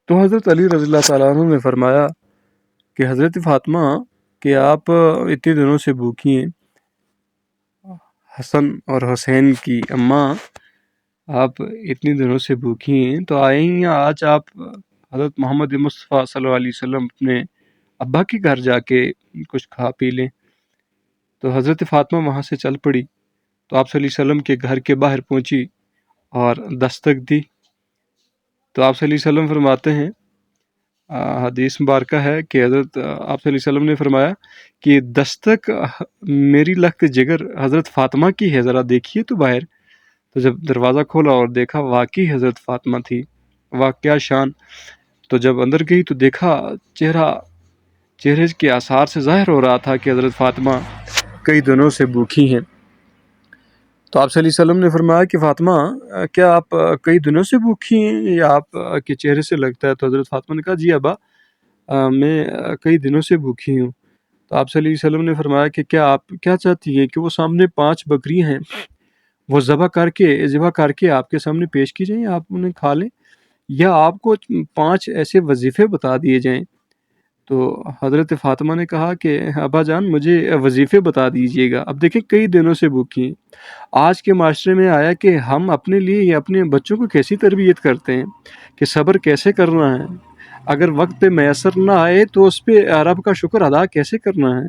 تو حضرت علی رضی اللہ تعالیٰ عنہ نے فرمایا کہ حضرت فاطمہ کہ آپ اتنے دنوں سے بھوکی ہیں، حسن اور حسین کی اماں آپ اتنی دنوں سے بھوکی ہیں، تو آئیں آج آپ حضرت محمد مصطفیٰ صلی اللہ علیہ وسلم اپنے ابا کے گھر جا کے کچھ کھا پی لیں۔ تو حضرت فاطمہ وہاں سے چل پڑی، تو آپ صلی اللہ علیہ وسلم کے گھر کے باہر پہنچی اور دستک دی۔ تو آپ صلی اللہ علیہ وسلم فرماتے ہیں، حدیث مبارکہ ہے کہ حضرت آپ صلی اللہ علیہ وسلم نے فرمایا کہ دستک میری لخت جگر حضرت فاطمہ کی ہے، ذرا دیکھیے تو باہر۔ تو جب دروازہ کھولا اور دیکھا واقعی حضرت فاطمہ تھی، واقعہ شان۔ تو جب اندر گئی تو دیکھا چہرے کے آثار سے ظاہر ہو رہا تھا کہ حضرت فاطمہ کئی دنوں سے بھوکی ہیں۔ تو آپ صلی اللہ علیہ وسلم نے فرمایا کہ فاطمہ کیا آپ کئی دنوں سے بھوکی ہیں یا آپ کے چہرے سے لگتا ہے؟ تو حضرت فاطمہ نے کہا جی ابا میں کئی دنوں سے بھوکی ہوں۔ تو آپ صلی اللہ علیہ وسلم نے فرمایا کہ کیا آپ کیا چاہتی ہیں کہ وہ سامنے 5 بکریاں ہیں، وہ ذبح کر کے آپ کے سامنے پیش کی جائیں، آپ انہیں کھا لیں، یا آپ کو 5 ایسے وظیفے بتا دیے جائیں؟ تو حضرت فاطمہ نے کہا کہ ابا جان مجھے وظیفے بتا دیجیے گا۔ اب دیکھیں کئی دنوں سے بھوکی ہیں۔ آج کے معاشرے میں آیا کہ ہم اپنے لیے یا اپنے بچوں کو کیسی تربیت کرتے ہیں کہ صبر کیسے کرنا ہے، اگر وقت پہ میسر نہ آئے تو اس پہ رب کا شکر ادا کیسے کرنا ہے۔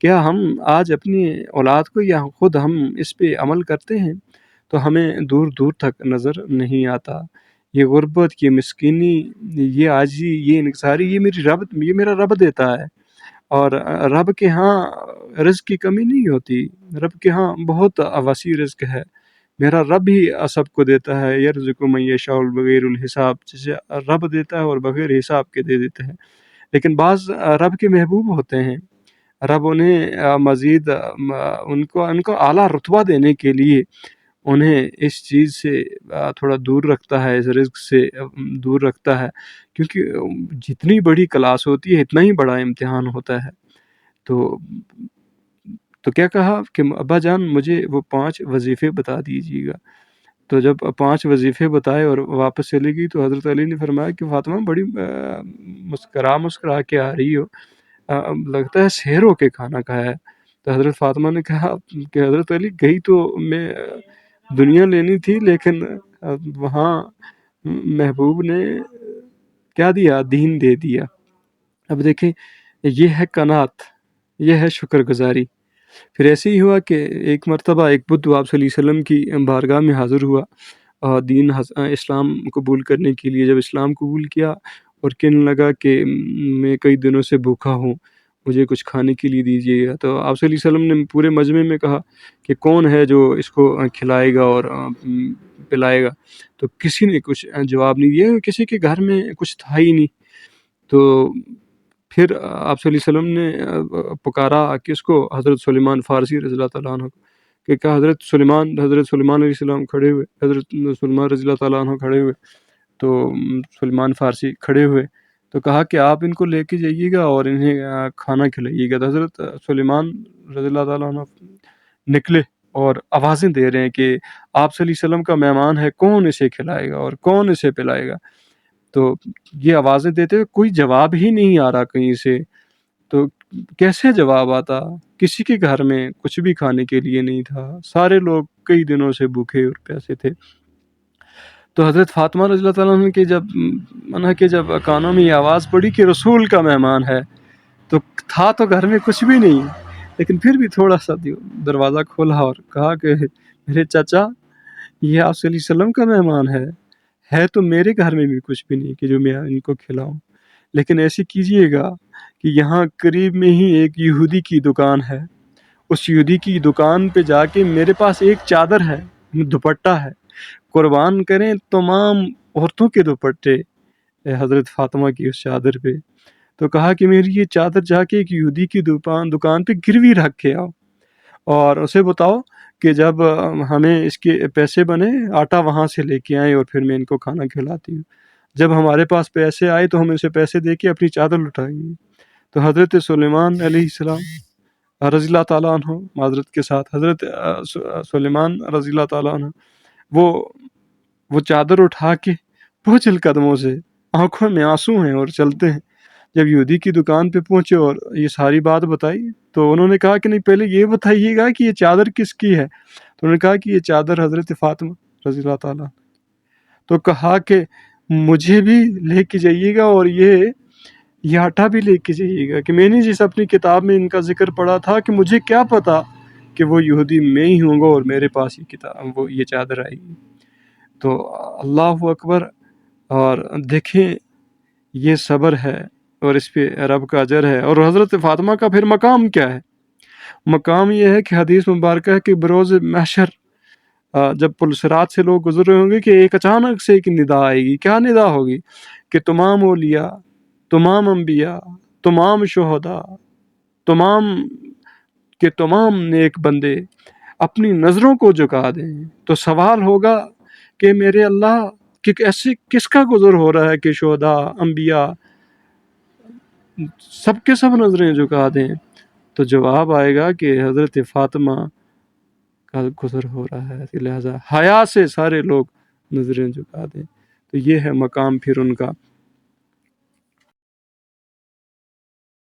کیا ہم آج اپنی اولاد کو یا خود ہم اس پہ عمل کرتے ہیں؟ تو ہمیں دور دور تک نظر نہیں آتا۔ یہ غربت، یہ مسکینی، یہ عاجزی، یہ انکساری، یہ میرا رب دیتا ہے، اور رب کے ہاں رزق کی کمی نہیں ہوتی، رب کے ہاں بہت وسیع رزق ہے۔ میرا رب ہی سب کو دیتا ہے، یرزق من یشاء بغیر الحساب، جسے رب دیتا ہے اور بغیر حساب کے دے دیتا ہے۔ لیکن بعض رب کے محبوب ہوتے ہیں، رب انہیں مزید ان کو اعلیٰ رتبہ دینے کے لیے انہیں اس چیز سے تھوڑا دور رکھتا ہے، اس رزق سے دور رکھتا ہے، کیونکہ جتنی بڑی کلاس ہوتی ہے اتنا ہی بڑا امتحان ہوتا ہے۔ تو کیا کہا کہ ابا جان مجھے وہ 5 وظیفے بتا دیجیے گا۔ تو جب 5 وظیفے بتائے اور واپس چلی گئی تو حضرت علی نے فرمایا کہ فاطمہ بڑی مسکرا کے آ رہی ہو، لگتا ہے سحر ہو کے کھانا کھایا ہے۔ تو حضرت فاطمہ نے کہا کہ حضرت علی گئی تو میں دنیا لینی تھی، لیکن وہاں محبوب نے کیا دیا؟ دین دے دیا۔ اب دیکھیں یہ ہے قناعت، یہ ہے شکر گزاری۔ پھر ایسے ہی ہوا کہ ایک مرتبہ ایک بدھ آپ صلی اللہ علیہ وسلم کی بارگاہ میں حاضر ہوا دین اسلام قبول کرنے کے لیے۔ جب اسلام قبول کیا اور کہنے لگا کہ میں کئی دنوں سے بھوکا ہوں، مجھے کچھ کھانے کے لیے دیجیے گا۔ تو آپ صلی اللہ علیہ وسلم نے پورے مجمع میں کہا کہ کون ہے جو اس کو کھلائے گا اور پلائے گا؟ تو کسی نے کچھ جواب نہیں دیا، کسی کے گھر میں کچھ تھا ہی نہیں۔ تو پھر آپ صلی اللہ علیہ وسلم نے پکارا کس کو؟ حضرت سلیمان فارسی رضی اللہ تعالیٰ عنہ کو، کہ کہا حضرت سلیمان علیہ السلام کھڑے ہوئے، حضرت سلیمان رضی اللہ تعالیٰ عنہ کھڑے ہوئے۔ تو سلیمان فارسی کھڑے ہوئے تو کہا کہ آپ ان کو لے کے جائیے گا اور انہیں کھانا کھلائیے گا۔ تو حضرت سلیمان رضی اللہ تعالیٰ عنہ نکلے اور آوازیں دے رہے ہیں کہ آپ صلی اللہ علیہ وسلم کا مہمان ہے، کون اسے کھلائے گا اور کون اسے پلائے گا؟ تو یہ آوازیں دیتے ہوئے کوئی جواب ہی نہیں آ رہا کہیں سے۔ تو کیسے جواب آتا؟ کسی کے گھر میں کچھ بھی کھانے کے لیے نہیں تھا، سارے لوگ کئی دنوں سے بھوکے اور پیاسے تھے۔ تو حضرت فاطمہ رضی اللہ تعالیٰ عنہ کے جب کانوں میں یہ آواز پڑی کہ رسول کا مہمان ہے، تو تھا تو گھر میں کچھ بھی نہیں، لیکن پھر بھی تھوڑا سا دروازہ کھولا اور کہا کہ میرے چچا یہ آپ صلی اللہ علیہ وسلم کا مہمان ہے تو میرے گھر میں بھی کچھ بھی نہیں کہ جو میں ان کو کھلاؤں، لیکن ایسے کیجئے گا کہ یہاں قریب میں ہی ایک یہودی کی دکان ہے، اس یہودی کی دکان پہ جا کے میرے پاس ایک چادر ہے، دوپٹہ ہے، قربان کریں تمام عورتوں کے دوپٹے حضرت فاطمہ کی اس چادر پہ۔ تو کہا کہ میری یہ چادر جا کے ایک یہودی کی دکان پہ گروی رکھ کے آؤ، اور اسے بتاؤ کہ جب ہمیں اس کے پیسے بنے آٹا وہاں سے لے کے آئیں اور پھر میں ان کو کھانا کھلاتی ہوں، جب ہمارے پاس پیسے آئے تو ہم اسے پیسے دے کے اپنی چادر لٹائیں گے۔ تو حضرت سلیمان علیہ السلام رضی اللہ تعالیٰ عنہ معذرت کے ساتھ حضرت سلیمان رضی اللہ تعالیٰ عنہ وہ چادر اٹھا کے بوجھل قدموں سے آنکھوں میں آنسو ہیں اور چلتے ہیں۔ جب یہودی کی دکان پہ پہنچے اور یہ ساری بات بتائی تو انہوں نے کہا کہ نہیں پہلے یہ بتائیے گا کہ یہ چادر کس کی ہے؟ تو انہوں نے کہا کہ یہ چادر حضرت فاطمہ رضی اللہ تعالیٰ۔ تو کہا کہ مجھے بھی لے کے جائیے گا اور یہ آٹا بھی لے کے جائیے گا، کہ میں نے جس اپنی کتاب میں ان کا ذکر پڑھا تھا کہ مجھے کیا پتا کہ وہ یہودی میں ہی ہوں گا اور میرے پاس یہ چادر آئے گی۔ تو اللہ اکبر۔ اور دیکھیں یہ صبر ہے اور اس پہ رب کا اجر ہے۔ اور حضرت فاطمہ کا پھر مقام کیا ہے؟ مقام یہ ہے کہ حدیث مبارکہ ہے کہ بروز محشر جب پلسرات سے لوگ گزر رہے ہوں گے کہ ایک اچانک سے ایک ندا آئے گی۔ کیا ندا ہوگی؟ کہ تمام اولیاء، تمام انبیاء، تمام شہداء، تمام نیک بندے اپنی نظروں کو جھکا دیں۔ تو سوال ہوگا کہ میرے اللہ کہ ایسے کس کا گزر ہو رہا ہے کہ شہداء، انبیاء سب کے سب نظریں جھکا دیں؟ تو جواب آئے گا کہ حضرت فاطمہ کا گزر ہو رہا ہے، لہٰذا حیا سے سارے لوگ نظریں جھکا دیں۔ تو یہ ہے مقام پھر ان کا۔